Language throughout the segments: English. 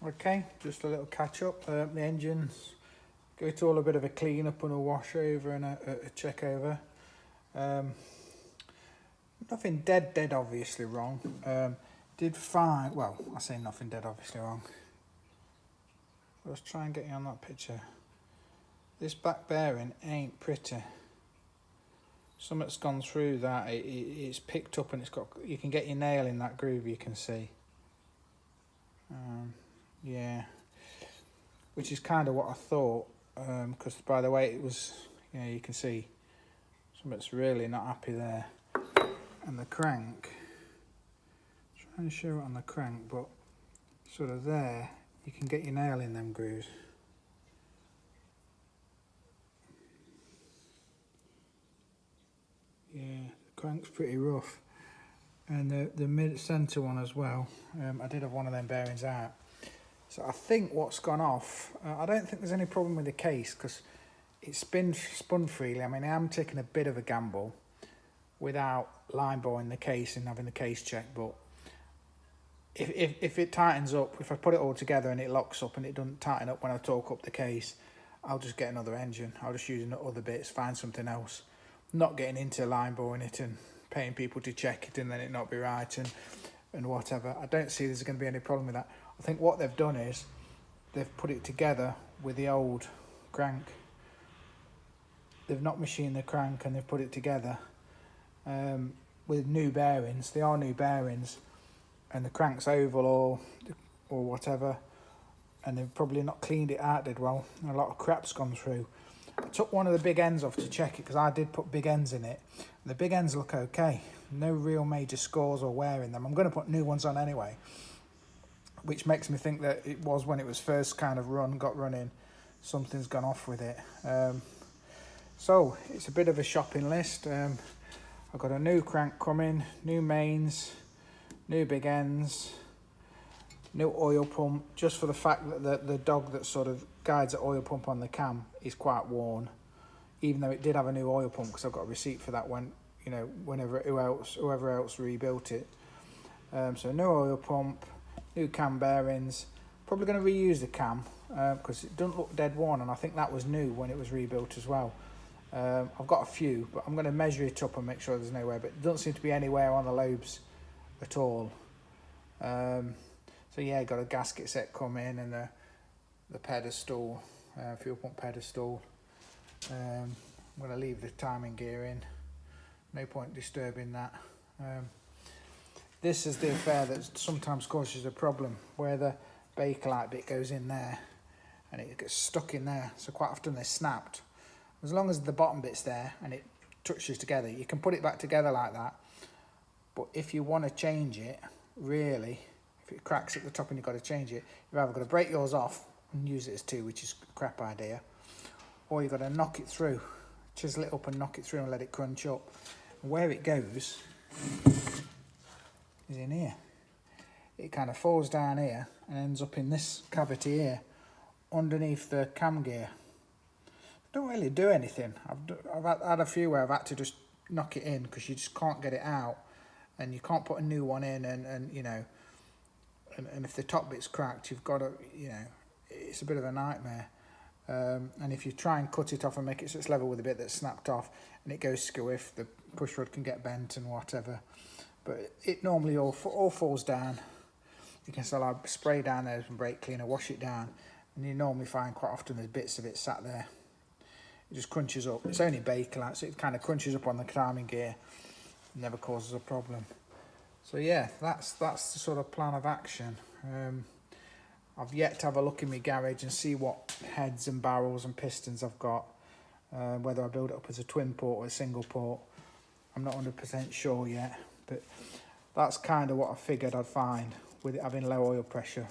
Okay, just a little catch up. The engines, go to all a bit of a clean up and a wash over and a check over. Nothing dead obviously wrong. Did find, well, I say nothing dead obviously wrong. Let's try and get you on that picture. This back bearing ain't pretty. Something's gone through that. It's picked up and it's got. You can get your nail in that groove. You can see. Yeah, which is kind of what I thought. Because by the way it was, you can see something's really not happy there. And the crank. Trying to show it on the crank, but sort of there, you can get your nail in them grooves. Yeah, the crank's pretty rough. And the mid-centre one as well. I did have one of them bearings out. So I think what's gone off, I don't think there's any problem with the case because it's spun freely. I mean, I am taking a bit of a gamble without line boring the case and having the case checked, but if it tightens up, if I put it all together and it locks up and it doesn't tighten up when I torque up the case, I'll just get another engine. I'll just use other bits, find something else. Not getting into line boring it and paying people to check it and then it not be right and whatever. I don't see there's going to be any problem with that. I think what they've done is they've put it together with the old crank. They've not machined the crank and they've put it together with new bearings. They are new bearings and the crank's oval or whatever, and they've probably not cleaned it out dead well. A lot of crap's gone through. I took one of the big ends off to check it because I did put big ends in it. The big ends look okay. No real major scores or wear in them. I'm going to put new ones on anyway, which makes me think that it was when it was first kind of got running, something's gone off with it. So it's a bit of a shopping list. I've got a new crank coming, new mains, new big ends, new oil pump, just for the fact that the dog that sort of guides the oil pump on the cam is quite worn, even though it did have a new oil pump because I've got a receipt for that when, whoever else rebuilt it. So new oil pump, new cam bearings, probably going to reuse the cam because it doesn't look dead worn, and I think that was new when it was rebuilt as well. I've got a few, but I'm going to measure it up and make sure there's nowhere, but it doesn't seem to be anywhere on the lobes at all. So yeah, got a gasket set coming and the pedestal, fuel pump pedestal. I'm going to leave the timing gear in. No point disturbing that. This is the affair that sometimes causes a problem, where the Bakelite bit goes in there and it gets stuck in there. So quite often they're snapped. As long as the bottom bit's there and it touches together, you can put it back together like that. But if you want to change it, really, if it cracks at the top and you've got to change it, you've either got to break yours off and use it as two, which is a crap idea, or you've got to knock it through, chisel it up and knock it through and let it crunch up. And where it goes is in here. It kind of falls down here and ends up in this cavity here, underneath the cam gear. Don't really do anything. I've had a few where I've had to just knock it in because you just can't get it out, and you can't put a new one in, and if the top bit's cracked, you've got to, it's a bit of a nightmare. And if you try and cut it off and make it so it's level with the bit that's snapped off and it goes squiff, the push rod can get bent and whatever. But it normally all falls down. You can still spray down there and brake cleaner, wash it down, and you normally find quite often there's bits of it sat there. It just crunches up. It's only Bakelite, so it kind of crunches up on the timing gear. Never causes a problem. So yeah, that's the sort of plan of action. I've yet to have a look in my garage and see what heads and barrels and pistons I've got. Whether I build it up as a twin port or a single port, I'm not 100% sure yet. But that's kind of what I figured I'd find with it having low oil pressure.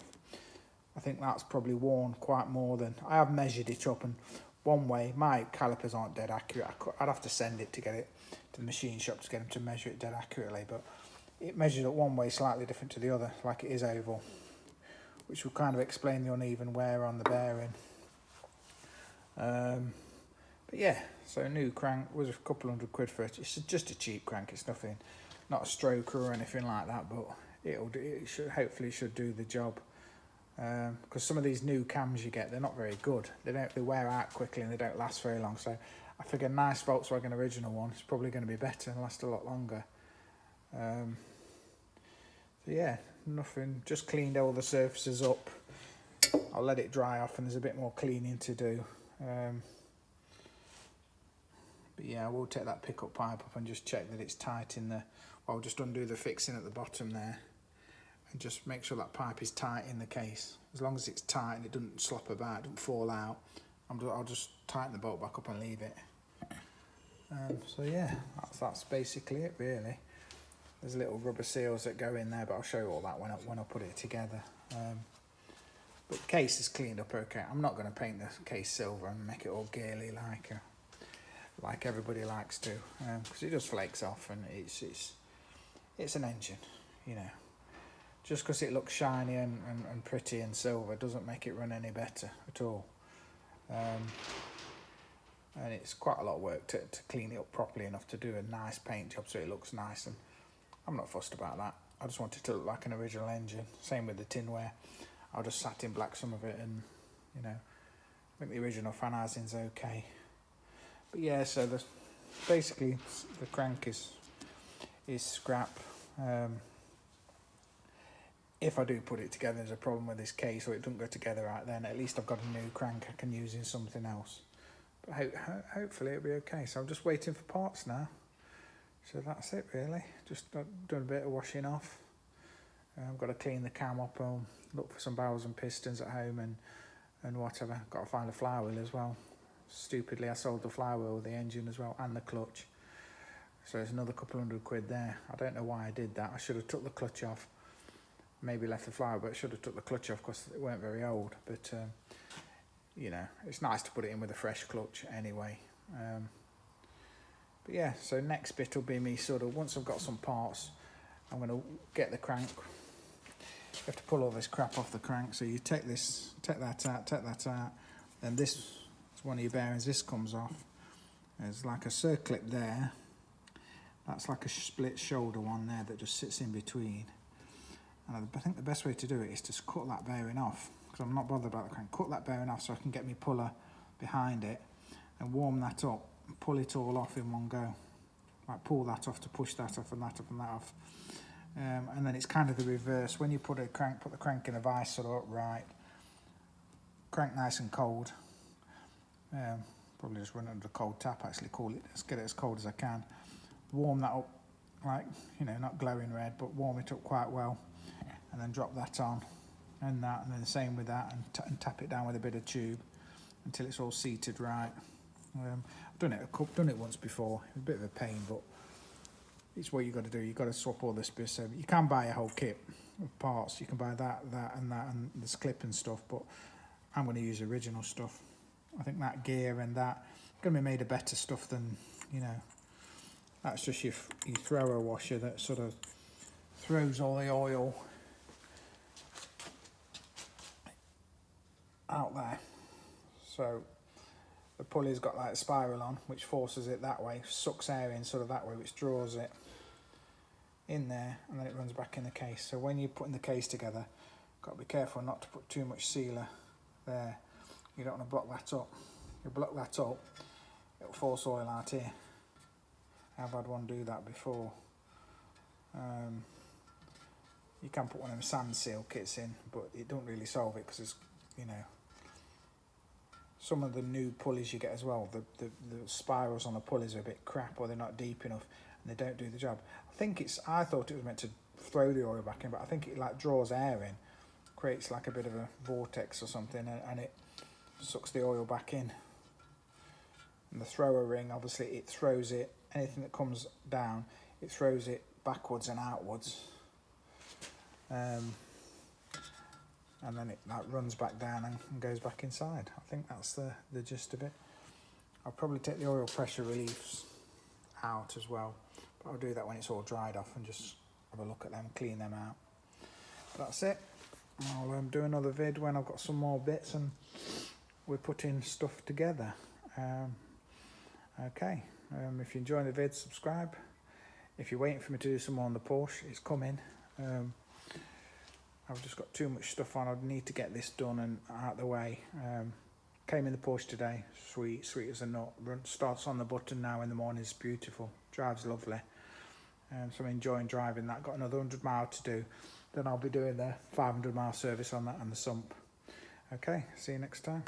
I think that's probably worn quite more than... I have measured it up, and one way, my calipers aren't dead accurate. I'd have to send it to get it to the machine shop to get them to measure it dead accurately, but it measures it one way slightly different to the other, like it is oval, which will kind of explain the uneven wear on the bearing. But yeah, so new crank was a couple £100 for it. It's just a cheap crank. It's nothing, not a stroker or anything like that, but it should hopefully do the job. because some of these new cams you get, they're not very good. They wear out quickly and they don't last very long. So I figure a nice Volkswagen original one is probably going to be better and last a lot longer. So yeah, nothing, just cleaned all the surfaces up. I'll let it dry off and there's a bit more cleaning to do. But yeah, I will take that pickup pipe up and just check that it's tight in the, I'll just undo the fixing at the bottom there and just make sure that pipe is tight in the case. As long as it's tight and it doesn't slop about, doesn't fall out, I'll just tighten the bolt back up and leave it. So yeah, that's basically it really. There's little rubber seals that go in there, but I'll show you all that when I put it together. But the case is cleaned up okay. I'm not going to paint the case silver and make it all girly like everybody likes to, because it just flakes off, and it's an engine, you know. Just because it looks shiny and pretty and silver doesn't make it run any better at all. And it's quite a lot of work to clean it up properly enough to do a nice paint job so it looks nice, and I'm not fussed about that. I just want it to look like an original engine. Same with the tinware. I'll just satin black some of it, and you know, I think the original fan housing's okay. But yeah, so basically the crank is scrap. If I do put it together, there's a problem with this case or it doesn't go together right, then at least I've got a new crank I can use in something else. But hopefully it'll be okay. So I'm just waiting for parts now. So that's it really. Just done a bit of washing off. I've got to clean the cam up and look for some barrels and pistons at home and whatever. Got to find a flywheel as well. Stupidly, I sold the flywheel with the engine as well and the clutch. So it's another couple £100 there. I don't know why I did that. I should have took the clutch off. Maybe left the flywheel, but I should have took the clutch off because it weren't very old. But you know, it's nice to put it in with a fresh clutch anyway. But yeah, so next bit will be me sort of, once I've got some parts, I'm going to get the crank. You have to pull all this crap off the crank. So you take that out, then this is one of your bearings. This comes off. There's like a circlip there. That's like a split shoulder one there that just sits in between. And I think the best way to do it is to cut that bearing off, because I'm not bothered about the crank. Cut that bearing off so I can get my puller behind it and warm that up and pull it all off in one go. Like pull that off to push that off and that off and that off. And then it's kind of the reverse. When you put the crank in a vice sort of upright, crank nice and cold. Probably just run it under a cold tap, actually let's get it as cold as I can. Warm that up, like, you know, not glowing red, but warm it up quite well. And then drop that on, and then the same with that, and tap it down with a bit of tube until it's all seated right. I've done it once before. It was a bit of a pain, but it's what you got to do. You got to swap all this bit. So you can buy a whole kit of parts. You can buy that, and this clip and stuff. But I'm going to use original stuff. I think that gear and that going to be made of better stuff than, you know. That's just your thrower washer that sort of throws all the oil out there. So the pulley's got like a spiral on which forces it that way, sucks air in sort of that way, which draws it in there, and then it runs back in the case. So when you're putting the case together, got to be careful not to put too much sealer there. You don't want to block that up. You block that up, it'll force oil out here. I've had one do that before. You can put one of them sand seal kits in, but it don't really solve it, because it's, you know, some of the new pulleys you get as well, the spirals on the pulleys are a bit crap, or they're not deep enough and they don't do the job. I thought it was meant to throw the oil back in, but I think it like draws air in, creates like a bit of a vortex or something, and it sucks the oil back in. And the thrower ring, obviously it throws it, anything that comes down, it throws it backwards and outwards. And then it like runs back down and goes back inside. I think that's the gist of it. I'll probably take the oil pressure reliefs out as well, but I'll do that when it's all dried off and just have a look at them, clean them out. But that's it. I'll do another vid when I've got some more bits and we're putting stuff together. Okay, if you're enjoying the vid, subscribe. If you're waiting for me to do some more on the Porsche, it's coming. I've just got too much stuff on. I'd need to get this done and out of the way. Came in the Porsche today, sweet as a nut. Starts on the button now in the morning, it's beautiful. Drives lovely. So I'm enjoying driving that. Got another 100 mile to do. Then I'll be doing the 500 mile service on that and the sump. Okay, see you next time.